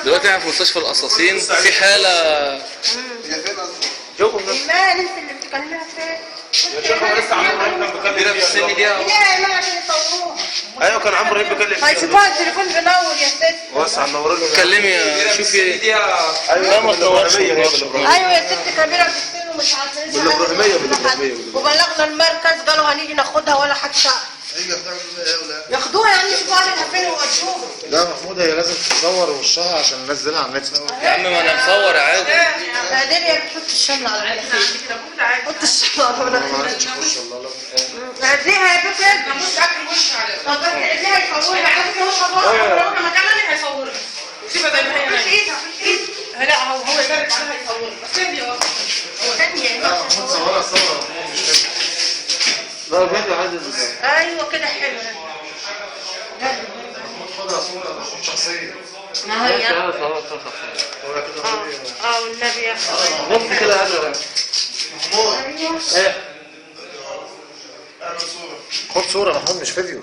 دلوقتي احنا في مستشفى القصاصين في حالة. هي فين اصلا؟ شوفوا ايمان انت اللي بتكلمها فين؟ يا شيخ هو لسه عمرو ابراهيم كان كبيرة في السن دي لا ايمان عشان يصوروها. ايوه كان عمرو ابراهيم بيكلم هيشوفوها التليفون بينور يا ست. وسع النور له. اتكلمي شوفي. ايوه ما تنورش. ايوه يا ست كبيره في السن ومش عارفين بالابراهيميه. وبلغنا المركز قالوا هنيجي ناخدها ولا حد سأل. هي بتعمل ايه ولا ياخدوها يعني يشوفوا اهلها فين ويودوها. لا محمود هي لازم تصور وشها عشان ننزلها على النت. يا عم ما انا مصور عادي. بعدين يا بتحط الشمل على العين. حط الشمل على ما عرفتش اخش والله. اديها يا بنت نموت اكل وش عليها. طب اديها يصورها عارف هو صورها لما كمان هيصورها. سيبها زي ما هي مش ايدها مش ايدها. لا هو يدرب عليها يصورها. بس ثانيه واحده. ثانيه. لا محمود صورها صورة. لا فيديو عادي. ايوه كده حلو. محمود خدها صورة شخصية. ما هي هو كده والنبي يا بص كده هذا محمود ايوه ايه اعمل صورة. خد صورة محمود مش فيديو.